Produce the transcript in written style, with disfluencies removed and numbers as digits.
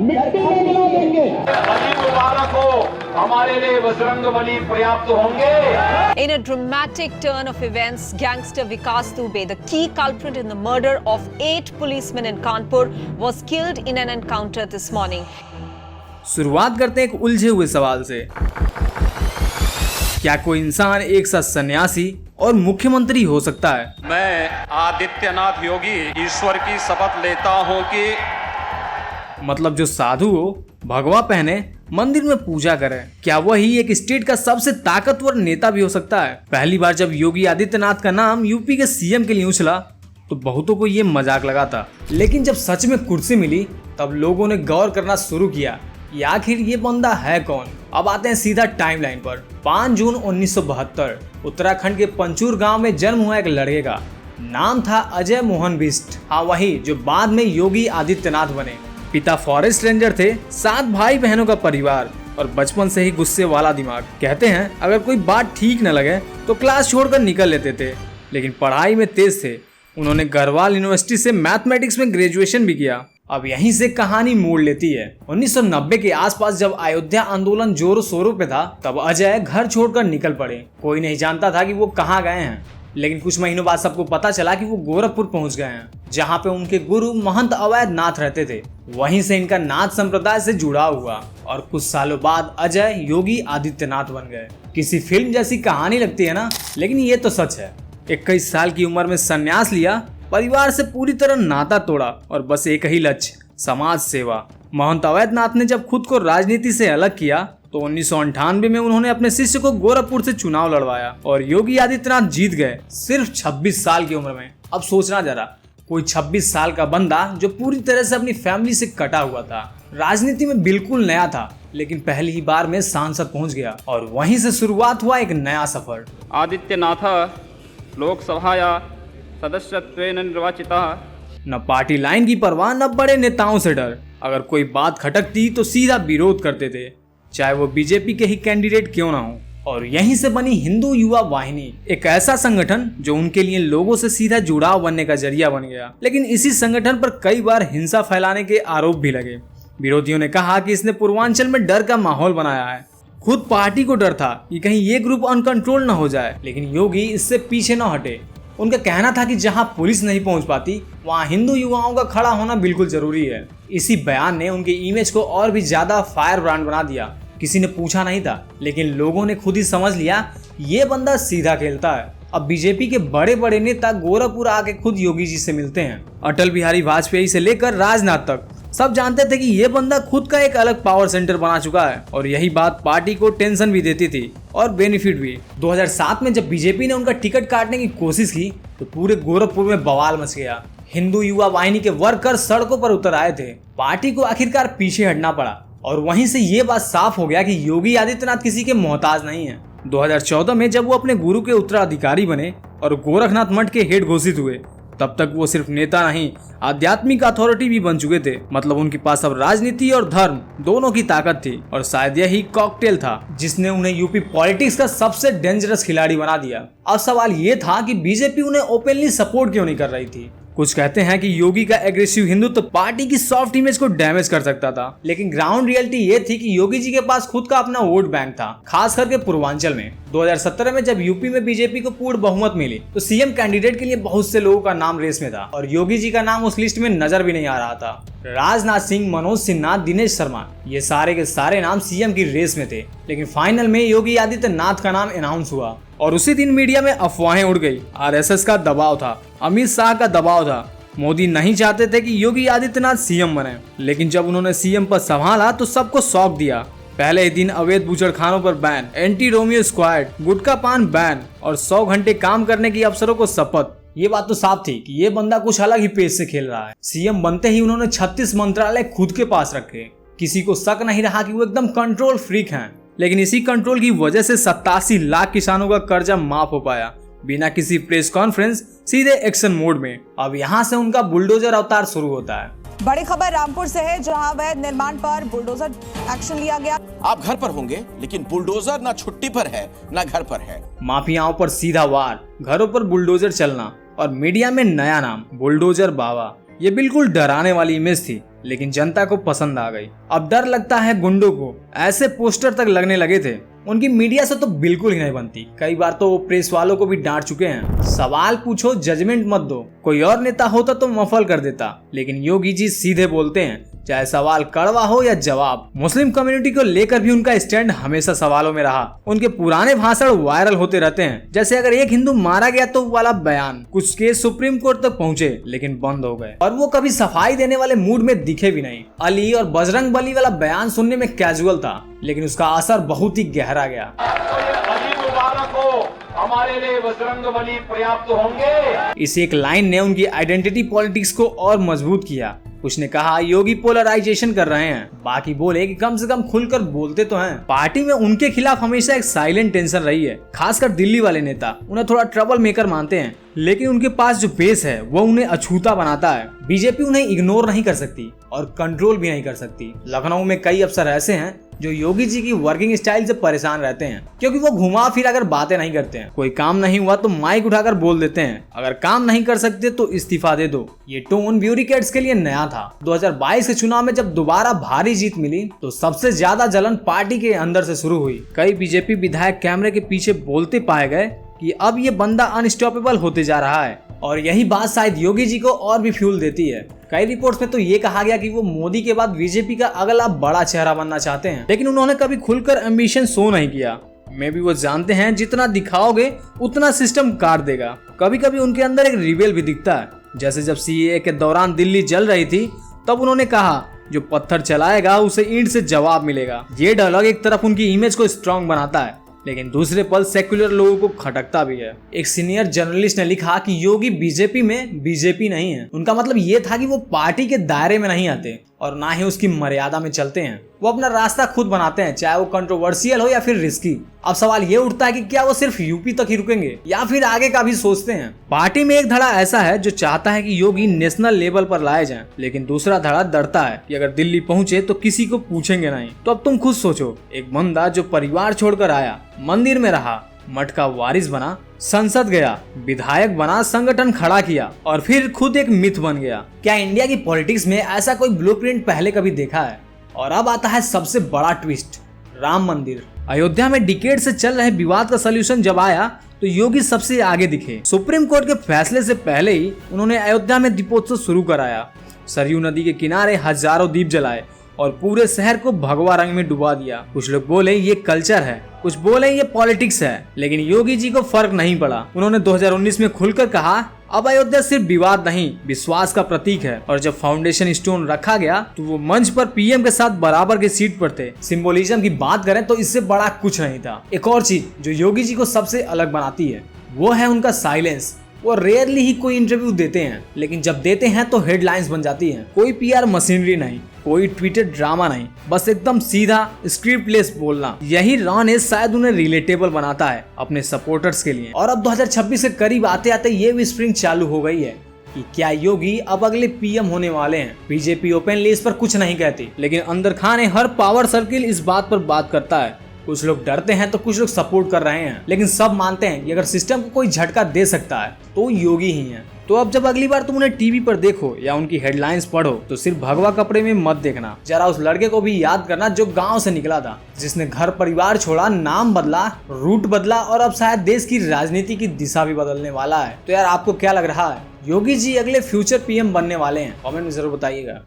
मिट्टी में मिला देंगे। मुबारक हो, हमारे लिए बजरंगबली पर्याप्त होंगे। In a dramatic turn of events, gangster Vikas Dubey, the key culprit in the murder of 8 policemen in Kanpur, was killed in an encounter this morning. शुरुआत करते हैं एक उलझे हुए सवाल से। क्या कोई इंसान एक साथ सन्यासी और मुख्यमंत्री हो सकता है? मैं आदित्यनाथ योगी ईश्वर की शपथ लेता हूं कि मतलब जो साधु हो, भगवा पहने, मंदिर में पूजा करे, क्या वही एक स्टेट का सबसे ताकतवर नेता भी हो सकता है? पहली बार जब योगी आदित्यनाथ का नाम यूपी के सीएम के लिए उछला तो बहुतों को ये मजाक लगा था, लेकिन जब सच में कुर्सी मिली तब लोगों ने गौर करना शुरू किया कि आखिर ये बंदा है कौन। अब आते हैं सीधा टाइमलाइन पर। 5 जून 1972 उत्तराखंड के पंचूर गांव में जन्म हुआ एक लड़के का नाम था अजय मोहन बिष्ट। हाँ, वही जो बाद में योगी आदित्यनाथ बने। पिता फॉरेस्ट रेंजर थे, 7 भाई बहनों का परिवार और बचपन से ही गुस्से वाला दिमाग। कहते हैं अगर कोई बात ठीक न लगे तो क्लास छोड़कर निकल लेते थे, लेकिन पढ़ाई में तेज थे। उन्होंने गढ़वाल यूनिवर्सिटी से मैथमेटिक्स में ग्रेजुएशन भी किया। अब यहीं से कहानी मोड़ लेती है। 1990 के आसपास जब अयोध्या आंदोलन जोरों शोरों पे था तब अजय घर छोड़कर निकल पड़े। कोई नहीं जानता था कि वो कहाँ गए हैं, लेकिन कुछ महीनों बाद सबको पता चला कि वो गोरखपुर पहुंच गए हैं, जहाँ पे उनके गुरु महंत अवैध नाथ रहते थे। वहीं से इनका नाथ संप्रदाय से जुड़ाव हुआ और कुछ सालों बाद अजय योगी आदित्यनाथ बन गए। किसी फिल्म जैसी कहानी लगती है ना, लेकिन ये तो सच है। 21 साल की उम्र में संन्यास लिया, परिवार से पूरी तरह नाता तोड़ा और बस एक ही लक्ष्य, समाज सेवा। महंत अवैधनाथ ने जब खुद को राजनीति से अलग किया तो 1998 में उन्होंने अपने शिष्य को गोरखपुर से चुनाव लड़वाया और योगी आदित्यनाथ जीत गए, सिर्फ 26 साल की उम्र में। अब सोचना जरा, कोई 26 साल का बंदा जो पूरी तरह से अपनी फैमिली से कटा हुआ था, राजनीति में बिल्कुल नया था, लेकिन पहली ही बार में सांसद पहुंच गया और वहीं से शुरुआत हुआ एक नया सफर। आदित्यनाथ लोकसभाया सदस्यत्वेन निर्वाचितः। न पार्टी लाइन की परवाह, न बड़े नेताओं से डर। अगर कोई बात खटकती तो सीधा विरोध करते थे, चाहे वो बीजेपी के ही कैंडिडेट क्यों ना हो। और यहीं से बनी हिंदू युवा वाहिनी, एक ऐसा संगठन जो उनके लिए लोगों से सीधा जुड़ाव बनने का जरिया बन गया। लेकिन इसी संगठन पर कई बार हिंसा फैलाने के आरोप भी लगे। विरोधियों ने कहा कि इसने पूर्वांचल में डर का माहौल बनाया है। खुद पार्टी को डर था कि कहीं ये ग्रुप अनकंट्रोल न हो जाए, लेकिन योगी इससे पीछे न हटे। उनका कहना था कि जहां पुलिस नहीं पहुंच पाती वहां हिंदू युवाओं का खड़ा होना बिल्कुल जरूरी है। इसी बयान ने उनके इमेज को और भी ज्यादा फायर ब्रांड बना दिया। किसी ने पूछा नहीं था, लेकिन लोगों ने खुद ही समझ लिया ये बंदा सीधा खेलता है। अब बीजेपी के बड़े बड़े नेता गोरखपुर आके खुद योगी जी से मिलते हैं। अटल बिहारी वाजपेयी से लेकर राजनाथ तक सब जानते थे कि ये बंदा खुद का एक अलग पावर सेंटर बना चुका है और यही बात पार्टी को टेंशन भी देती थी और बेनिफिट भी। 2007 में जब बीजेपी ने उनका टिकट काटने की कोशिश की तो पूरे गोरखपुर में बवाल मच गया। हिंदू युवा वाहिनी के वर्कर सड़कों पर उतर आए थे। पार्टी को आखिरकार पीछे हटना पड़ा और वहीं से ये बात साफ हो गया कि योगी आदित्यनाथ किसी के मोहताज नहीं है। 2014 में जब वो अपने गुरु के उत्तराधिकारी बने और गोरखनाथ मठ के हेड घोषित हुए, तब तक वो सिर्फ नेता नहीं, आध्यात्मिक अथॉरिटी भी बन चुके थे। मतलब उनके पास अब राजनीति और धर्म दोनों की ताकत थी और शायद यही कॉकटेल था जिसने उन्हें यूपी पॉलिटिक्स का सबसे डेंजरस खिलाड़ी बना दिया। अब सवाल ये था कि बीजेपी उन्हें ओपनली सपोर्ट क्यों नहीं कर रही थी। कुछ कहते हैं कि योगी का एग्रेसिव हिंदुत्व तो पार्टी की सॉफ्ट इमेज को डैमेज कर सकता था, लेकिन ग्राउंड रियलिटी ये थी कि योगी जी के पास खुद का अपना वोट बैंक था, खास करके पूर्वांचल में। 2017 में जब यूपी में बीजेपी को पूर्ण बहुमत मिली तो सीएम कैंडिडेट के लिए बहुत से लोगों का नाम रेस में था और योगी जी का नाम उस लिस्ट में नजर भी नहीं आ रहा था। राजनाथ सिंह, मनोज सिन्हा, दिनेश शर्मा, ये सारे के सारे नाम सीएम की रेस में थे, लेकिन फाइनल में योगी आदित्यनाथ का नाम अनाउंस हुआ और उसी दिन मीडिया में अफवाहें उड़ गई। आरएसएस का दबाव था, अमित शाह का दबाव था। मोदी नहीं चाहते थे कि योगी आदित्यनाथ सीएम बने, लेकिन जब उन्होंने सीएम पद संभाला तो सबको शॉक दिया। पहले ही दिन अवैध बूचड़खानों पर बैन, एंटी रोमियो स्क्वाड, गुटखा पान बैन और 100 घंटे काम करने की अफसरों को शपथ। ये बात तो साफ थी कि ये बंदा कुछ अलग ही पेज से खेल रहा है। सीएम बनते ही उन्होंने 36 मंत्रालय खुद के पास रखे। किसी को शक नहीं रहा कि वो एकदम कंट्रोल फ्रीक हैं, लेकिन इसी कंट्रोल की वजह से 87 लाख किसानों का कर्जा माफ हो पाया बिना किसी प्रेस कॉन्फ्रेंस, सीधे एक्शन मोड में। अब यहाँ से उनका बुलडोजर अवतार शुरू होता है। बड़ी खबर रामपुर से है, जहां अवैध निर्माण पर बुलडोजर एक्शन लिया गया। आप घर पर होंगे, लेकिन बुलडोजर ना छुट्टी पर है ना घर पर है। माफियाओं पर सीधा वार, घरों पर बुलडोजर चलना और मीडिया में नया नाम बुलडोजर बाबा। ये बिल्कुल डराने वाली इमेज थी, लेकिन जनता को पसंद आ गई। अब डर लगता है गुंडों को, ऐसे पोस्टर तक लगने लगे थे। उनकी मीडिया से तो बिल्कुल ही नहीं बनती। कई बार तो वो प्रेस वालों को भी डांट चुके हैं। सवाल पूछो, जजमेंट मत दो। कोई और नेता होता तो मफल कर देता, लेकिन योगी जी सीधे बोलते हैं, चाहे सवाल कड़वा हो या जवाब। मुस्लिम कम्युनिटी को लेकर भी उनका स्टैंड हमेशा सवालों में रहा। उनके पुराने भाषण वायरल होते रहते हैं, जैसे अगर एक हिंदू मारा गया तो वाला बयान। कुछ केस सुप्रीम कोर्ट तक पहुंचे, लेकिन बंद हो गए, और वो कभी सफाई देने वाले मूड में दिखे भी नहीं। अली और बजरंग बली वाला बयान सुनने में कैजुअल था, लेकिन उसका असर बहुत ही गहरा गया। अली मुबारक हो, हमारे लिए बजरंग बली पर्याप्त होंगे। इस एक लाइन ने उनकी आइडेंटिटी पॉलिटिक्स को और मजबूत किया। उसने कहा योगी पोलराइजेशन कर रहे हैं, बाकी बोले कि कम से कम खुलकर बोलते तो हैं। पार्टी में उनके खिलाफ हमेशा एक साइलेंट टेंशन रही है, खासकर दिल्ली वाले नेता उन्हें थोड़ा ट्रबल मेकर मानते हैं, लेकिन उनके पास जो बेस है वो उन्हें अछूता बनाता है। बीजेपी उन्हें इग्नोर नहीं कर सकती और कंट्रोल भी नहीं कर सकती। लखनऊ में कई अफसर ऐसे हैं जो योगी जी की वर्किंग स्टाइल से परेशान रहते हैं, क्योंकि वो घुमा फिरा कर बातें नहीं करते हैं। कोई काम नहीं हुआ तो माइक उठाकर बोल देते हैं, अगर काम नहीं कर सकते तो इस्तीफा दे दो। ये टोन ब्यूरोक्रेट्स के लिए नया था। 2022 के चुनाव में जब दोबारा भारी जीत मिली तो सबसे ज्यादा जलन पार्टी के अंदर से शुरू हुई। कई बीजेपी विधायक कैमरे के पीछे बोलते पाए गए कि अब ये बंदा अनस्टॉपेबल होते जा रहा है, और यही बात शायद योगी जी को और भी फ्यूल देती है। कई रिपोर्ट्स में तो ये कहा गया कि वो मोदी के बाद बीजेपी का अगला बड़ा चेहरा बनना चाहते हैं, लेकिन उन्होंने कभी खुलकर एम्बिशन शो नहीं किया। मे भी वो जानते हैं जितना दिखाओगे उतना सिस्टम काट देगा। कभी कभी उनके अंदर एक रिबेल भी दिखता है, जैसे जब सीएए के दौरान दिल्ली जल रही थी तब उन्होंने कहा जो पत्थर चलाएगा उसे ईंट से जवाब मिलेगा। ये डायलॉग एक तरफ उनकी इमेज को स्ट्रांग बनाता है, लेकिन दूसरे पल सेक्युलर लोगों को खटकता भी है। एक सीनियर जर्नलिस्ट ने लिखा कि योगी बीजेपी में बीजेपी नहीं है। उनका मतलब ये था कि वो पार्टी के दायरे में नहीं आते और ना ही उसकी मर्यादा में चलते हैं। वो अपना रास्ता खुद बनाते हैं, चाहे वो कंट्रोवर्शियल हो या फिर रिस्की। अब सवाल ये उठता है कि क्या वो सिर्फ यूपी तक ही रुकेंगे या फिर आगे का भी सोचते हैं। पार्टी में एक धड़ा ऐसा है जो चाहता है कि योगी नेशनल लेवल पर लाए जाएं, लेकिन दूसरा धड़ा डरता है कि अगर दिल्ली पहुंचे तो किसी को पूछेंगे नहीं। तो अब तुम खुद सोचो, एक बंदा जो परिवार छोड़कर आया, मंदिर में रहा, मठ का वारिस बना, संसद गया, विधायक बना, संगठन खड़ा किया और फिर खुद एक मिथ बन गया। क्या इंडिया की पॉलिटिक्स में ऐसा कोई ब्लूप्रिंट पहले कभी देखा है? और अब आता है सबसे बड़ा ट्विस्ट, राम मंदिर। अयोध्या में डिकेड से चल रहे विवाद का सलूशन जब आया तो योगी सबसे आगे दिखे। सुप्रीम कोर्ट के फैसले से पहले ही उन्होंने अयोध्या में दीपोत्सव शुरू कराया। सरयू नदी के किनारे हजारों दीप जलाए और पूरे शहर को भगवा रंग में डुबा दिया। कुछ लोग बोले ये कल्चर है, कुछ बोले ये पॉलिटिक्स है, लेकिन योगी जी को फर्क नहीं पड़ा। उन्होंने 2019 में खुलकर कहा अब अयोध्या सिर्फ विवाद नहीं, विश्वास का प्रतीक है। और जब फाउंडेशन स्टोन रखा गया तो वो मंच पर पीएम के साथ बराबर की सीट पर थे। सिंबोलिज्म की बात करें तो इससे बड़ा कुछ नहीं था। एक और चीज जो योगी जी को सबसे अलग बनाती है वो है उनका साइलेंस। वो रेयरली ही कोई इंटरव्यू देते हैं, लेकिन जब देते हैं तो हेडलाइंस बन जाती हैं। कोई पीआर मशीनरी नहीं, कोई ट्वीटेड ड्रामा नहीं, बस एकदम सीधा स्क्रिप्टलेस बोलना। यही रॉनेस शायद उन्हें रिलेटेबल बनाता है अपने सपोर्टर्स के लिए। और अब 2026 के करीब आते आते ये विस्परिंग चालू हो गई है कि क्या योगी अब अगले पीएम होने वाले हैं। बीजेपी ओपनली इस पर कुछ नहीं कहती, लेकिन अंदर खाने हर पावर सर्किल इस बात पर बात करता है। कुछ लोग डरते हैं तो कुछ लोग सपोर्ट कर रहे हैं, लेकिन सब मानते हैं कि अगर सिस्टम को कोई झटका दे सकता है तो योगी ही है। तो अब जब अगली बार तुम उन्हें टीवी पर देखो या उनकी हेडलाइंस पढ़ो तो सिर्फ भगवा कपड़े में मत देखना। जरा उस लड़के को भी याद करना जो गांव से निकला था, जिसने घर परिवार छोड़ा, नाम बदला, रूट बदला और अब शायद देश की राजनीति की दिशा भी बदलने वाला है। तो यार आपको क्या लग रहा है, योगी जी अगले फ्यूचर पीएम बनने वाले हैं? कमेंट में जरूर बताइएगा।